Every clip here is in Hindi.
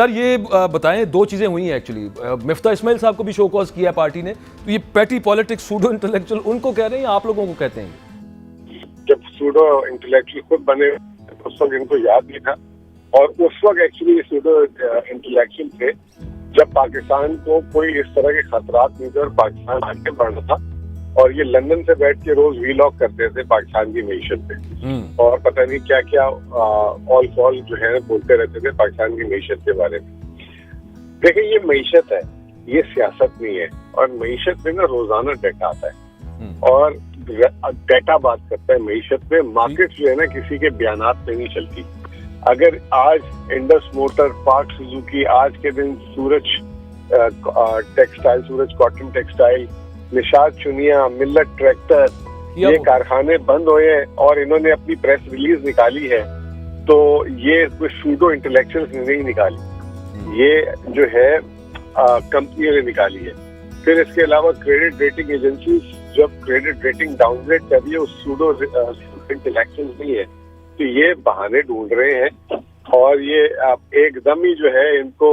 सर ये बताएं, दो चीज़ें हुई हैं एक्चुअली। मिफ्ता इस्माइल साहब को भी शो कॉज किया पार्टी ने, तो ये पैटी पॉलिटिक्स सूडो इंटेलेक्चुअल उनको कह रहे हैं या आप लोगों को कहते हैं? जब सूडो इंटेलेक्चुअल खुद बने उस वक्त इनको याद नहीं था, और उस वक्त एक्चुअली सूडो इंटेलेक्चुअल थे जब पाकिस्तान को कोई इस तरह के खतरात नहीं थे और पाकिस्तान आगे बढ़ना था, और ये लंदन से बैठ के रोज वीलॉग करते थे पाकिस्तान की मीशत पे, और पता नहीं क्या क्या ऑल फॉल जो है बोलते रहते थे पाकिस्तान की मीशत के बारे में। देखिए, ये मीशत है, ये सियासत नहीं है, और मीशत में ना रोजाना डेटा आता है और डेटा बात करता है। मीशत में मार्केट जो है ना किसी के बयानात पे नहीं चलती। अगर आज इंडस मोटर, पार्क सुजुकी, आज के दिन सूरज टेक्सटाइल, सूरज कॉटन टेक्सटाइल, निशाद चुनिया, मिल्लत ट्रैक्टर, ये कारखाने बंद हुए हैं और इन्होंने अपनी प्रेस रिलीज निकाली है, तो ये कोई सूडो इंटेलेक्चुअल्स ने नहीं निकाली, ये जो है कंपनियों ने निकाली है। फिर इसके अलावा क्रेडिट रेटिंग एजेंसीज जब क्रेडिट रेटिंग डाउनग्रेड कर रही है, उस सूडो इंटेलेक्चुअल्स नहीं है, तो ये बहाने ढूंढ रहे हैं। और ये एकदम ही जो है इनको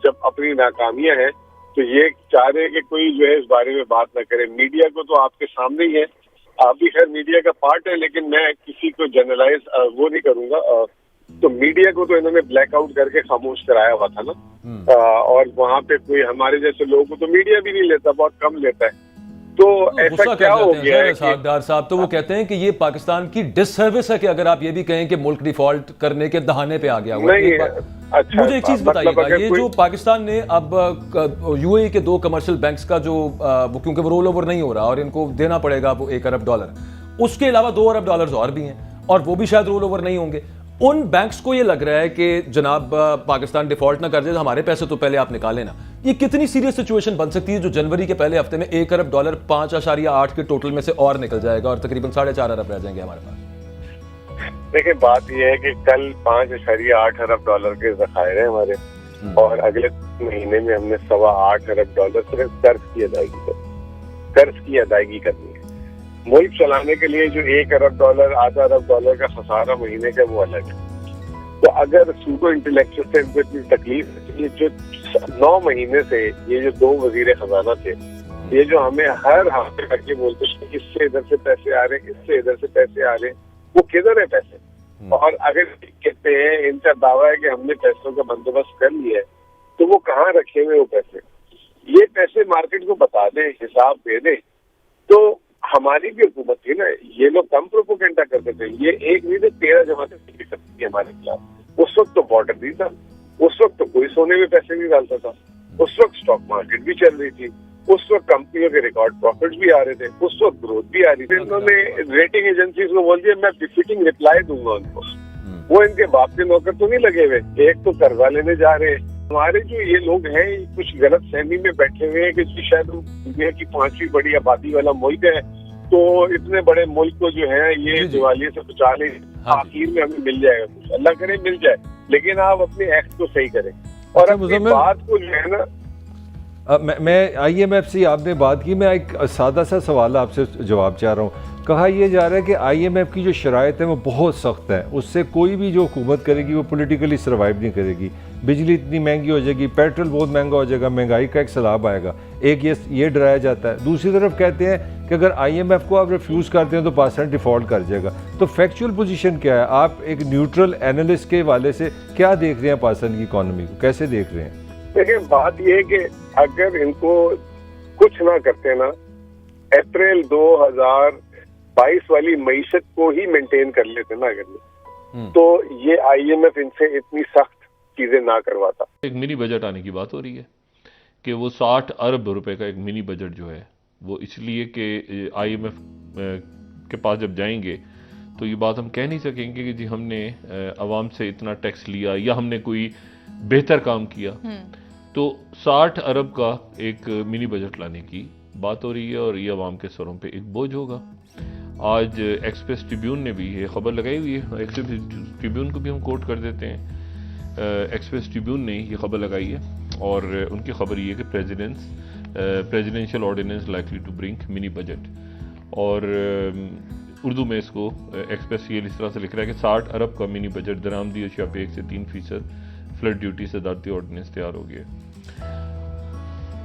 जब अपनी नाकामियां हैं तो ये चाह रहे हैं कि कोई जो है इस बारे में बात ना करे। मीडिया को तो आपके सामने ही है, आप भी खैर मीडिया का पार्ट है, लेकिन मैं किसी को जनरलाइज वो नहीं करूंगा। तो मीडिया को तो इन्होंने ब्लैकआउट करके खामोश कराया हुआ था ना, और वहाँ पे कोई हमारे जैसे लोगों को तो मीडिया भी नहीं लेता, बहुत कम लेता है। तो ऐसा क्या हो गया है सागदार साहब, तो वो कहते हैं कि ये पाकिस्तान की डिससर्विस है कि अगर आप ये भी कहें कि मुल्क डिफॉल्ट करने के दहाने पे आ गया हुआ है। अच्छा, मुझे एक चीज बताइएगा, ये जो पाकिस्तान ने अब यूएई के 2 कमर्शियल बैंक्स का जो क्योंकि वो रोल ओवर नहीं हो रहा और इनको देना पड़ेगा वो $1 अरब, उसके अलावा $2 अरब और भी हैं और वो भी शायद रोल ओवर नहीं होंगे। उन बैंक्स को ये लग रहा है कि जनाब पाकिस्तान डिफॉल्ट ना कर दे तो हमारे पैसे तो पहले आप निकालें ना। ये कितनी सीरियस सिचुएशन बन सकती है जो जनवरी के पहले हफ्ते में $1 अरब 5.8 के टोटल में से और निकल जाएगा और तकरीबन 4.5 अरब रह जाएंगे हमारे पास? देखिए, बात यह है कि कल $5.8 अरब के ज़खायर हैं हमारे, और अगले महीने में हमने $8.25 अरब सिर्फ कर्ज की अदायगी करनी है। मुल्क चलाने के लिए जो $1 अरब, आधा अरब डॉलर का खसारा महीने का, वो अलग है। तो अगर सूडो इंटेलेक्चुअल से इनको इतनी तकलीफ, ये जो 9 महीने से ये जो 2 वजीर खजाना थे, ये जो हमें हर हफ्ते करके बोलते थे इससे इधर से पैसे आ रहे, इससे इधर से पैसे आ रहे, वो किधर है पैसे? और अगर कहते हैं, इनका दावा है कि हमने पैसों का बंदोबस्त कर लिया है, तो वो कहाँ रखे हुए वो पैसे? ये पैसे मार्केट को बता दें, हिसाब दे दें। तो हमारी भी हुकूमत थी ना, ये लोग कम प्रोपोगेंडा करते थे। ये एक नहीं थे, 13 जमातें थी हमारे खिलाफ। उस वक्त तो बॉर्डर नहीं था, उस वक्त तो कोई सोने में पैसे नहीं डालता था, उस वक्त स्टॉक मार्केट भी चल रही थी, उस वक्त कंपनियों के रिकॉर्ड प्रॉफिट्स भी आ रहे थे, उस वक्त ग्रोथ भी आ रही थी। इन्होंने रेटिंग एजेंसीज को बोल दिया मैं बिफिटिंग रिप्लाई दूंगा उनको। वो इनके बाप के नौकर तो नहीं लगे हुए, एक तो कर्जा लेने जा रहे हैं। हमारे जो ये लोग हैं कुछ गलत फहमी में बैठे हुए हैं कि शायद दुनिया की 5वीं बड़ी आबादी वाला मुल्क है, तो इतने बड़े मुल्क को जो है ये दिवालिये से बचा ले, आखिर में हमें मिल जाएगा कुछ, अल्लाह करे मिल जाए, लेकिन आप अपने एक्ट को सही करें। और अपनी बात को जो है ना, मैं IMF से आपने बात की, मैं एक सादा सा सवाल आपसे जवाब चाह रहा हूँ। कहा यह जा रहा है कि IMF की जो शराइत है वो बहुत सख्त है, उससे कोई भी जो हुकूमत करेगी वो पॉलिटिकली सर्वाइव नहीं करेगी। बिजली इतनी महंगी हो जाएगी, पेट्रोल बहुत महंगा हो जाएगा, महंगाई का एक सैलाब आएगा। एक ये डराया जाता है। दूसरी तरफ कहते हैं कि अगर IMF को आप रिफ्यूज़ करते हैं तो पाकिस्तान डिफ़ॉल्ट कर जाएगा। तो फैक्चुअल पोजीशन क्या है? आप एक न्यूट्रल एनालिस्ट के हवाले से क्या देख रहे हैं पाकिस्तान की इकॉनमी को, कैसे देख रहे हैं? देखिए, बात यह है कि अगर इनको कुछ ना करते ना, अप्रैल 2022 वाली मईशत को ही मेंटेन कर लेते ना अगर, तो ये IMF इनसे इतनी सख्त चीजें ना करवाता। एक मिनी बजट आने की बात हो रही है कि वो 60 अरब रुपए का एक मिनी बजट जो है वो इसलिए कि IMF के पास जब जाएंगे तो ये बात हम कह नहीं सकेंगे कि जी हमने आवाम से इतना टैक्स लिया या हमने कोई बेहतर काम किया। तो 60 अरब का एक मिनी बजट लाने की बात हो रही है और ये आवाम के सरों पे एक बोझ होगा। आज एक्सप्रेस ट्रिब्यून ने भी ये खबर लगाई हुई है, एक्सप्रेस ट्रिब्यून को भी हम कोट कर देते हैं। एक्सप्रेस ट्रिब्यून ने ये खबर लगाई है और उनकी खबर ये है कि presidential ordinance likely to bring mini budget, और उर्दू में इसको एक्सप्रेस ये इस तरह से लिख रहा है कि 60 अरब का मिनी बजट दरामदी अशिया पे 1 से 3% फ्लड ड्यूटी सदारती ऑर्डिनेंस तैयार हो गया।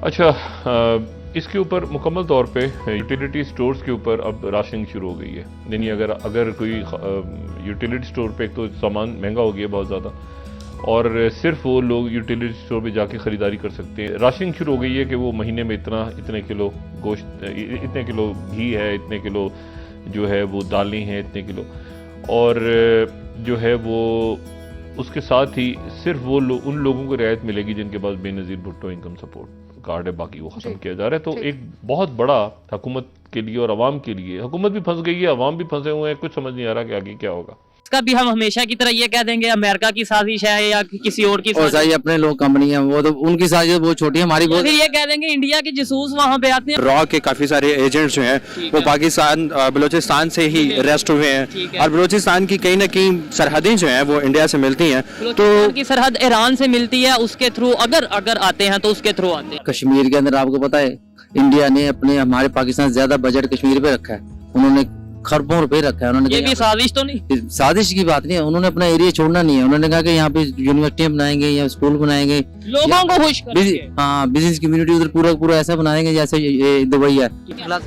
अच्छा, इसके ऊपर मुकम्मल तौर पे यूटिलिटी स्टोर्स के ऊपर अब राशनिंग शुरू हो गई है। यानी अगर कोई यूटिलिटी स्टोर पे एक तो सामान महंगा हो गया बहुत ज़्यादा, और सिर्फ वो लोग यूटिलिटी स्टोर पे जाके ख़रीदारी कर सकते हैं। राशनिंग शुरू हो गई है कि वो महीने में इतने किलो गोश्त, इतने किलो घी है, इतने किलो जो है वो दालें हैं, इतने किलो, और जो है वो उसके साथ ही सिर्फ वो उन लोगों को रियायत मिलेगी जिनके पास Benazir Bhutto income support card है, बाकी वो ख़त्म किया जा रहा है। तो एक बहुत बड़ा हुकूमत के लिए और अवाम के लिए, हुकूमत भी फंस गई है, अवाम भी फंसे हुए हैं, कुछ समझ नहीं आ रहा कि आगे क्या होगा। इसका भी हम हमेशा की तरह ये कह देंगे अमेरिका की साजिश है या किसी और की साजिश। और अपने लोग कंपनी है वो तो उनकी साजिश बहुत छोटी है, हमारी बहुत। फिर ये कह देंगे इंडिया के जासूस वहाँ पे आते हैं। रॉ के काफी सारे एजेंट्स जो हैं वो पाकिस्तान बलूचिस्तान से ही अरेस्ट हुए हैं, और बलूचिस्तान की कहीं ना कहीं सरहदें जो हैं वो इंडिया से मिलती हैं। तो की सरहद ईरान से मिलती है, उसके थ्रू अगर आते हैं तो उसके थ्रू आते हैं। कश्मीर के अंदर आपको पता है इंडिया ने हमारे पाकिस्तान से ज्यादा बजट कश्मीर पे रखा है, उन्होंने खरबों रुपए रखा है। उन्होंने ये भी साजिश तो नहीं, साजिश की बात नहीं है, उन्होंने अपना एरिया छोड़ना नहीं है। उन्होंने कहा कि यहाँ पे यूनिवर्सिटियां बनाएंगे या स्कूल बनाएंगे, लोगों को खुश करेंगे। हाँ, बिजनेस कम्युनिटी उधर पूरा ऐसा बनाएंगे जैसे दुबई है।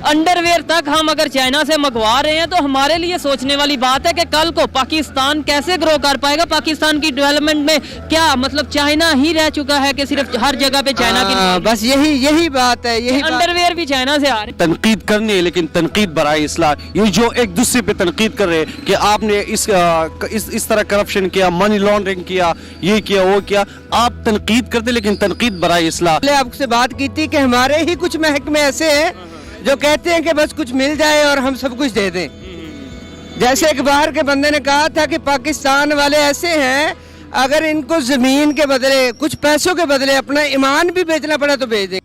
अंडरवेयर तक हम अगर चाइना से मंगवा रहे हैं तो हमारे लिए सोचने वाली बात है कि कल को पाकिस्तान कैसे ग्रो कर पाएगा। पाकिस्तान की डेवलपमेंट में क्या मतलब चाइना ही रह चुका है कि सिर्फ हर जगह पे चाइना की, बस यही बात है। यही अंडरवेयर भी चाइना से आ रहे। तनकीद करनी है, लेकिन तनकीद बराए इस्लाह। ये जो एक दूसरे पे तनकीद कर रहे हैं कि आपने इस तरह करप्शन किया, मनी लॉन्ड्रिंग किया, ये किया, वो किया, आप तनकीद करते, लेकिन तनकीद बराए इस्लाह। पहले आपसे बात की थी कि हमारे ही कुछ महकमे ऐसे हैं जो कहते हैं कि बस कुछ मिल जाए और हम सब कुछ दे दें। जैसे एक बाहर के बंदे ने कहा था कि पाकिस्तान वाले ऐसे हैं, अगर इनको जमीन के बदले, कुछ पैसों के बदले अपना ईमान भी बेचना पड़ा तो बेच दें।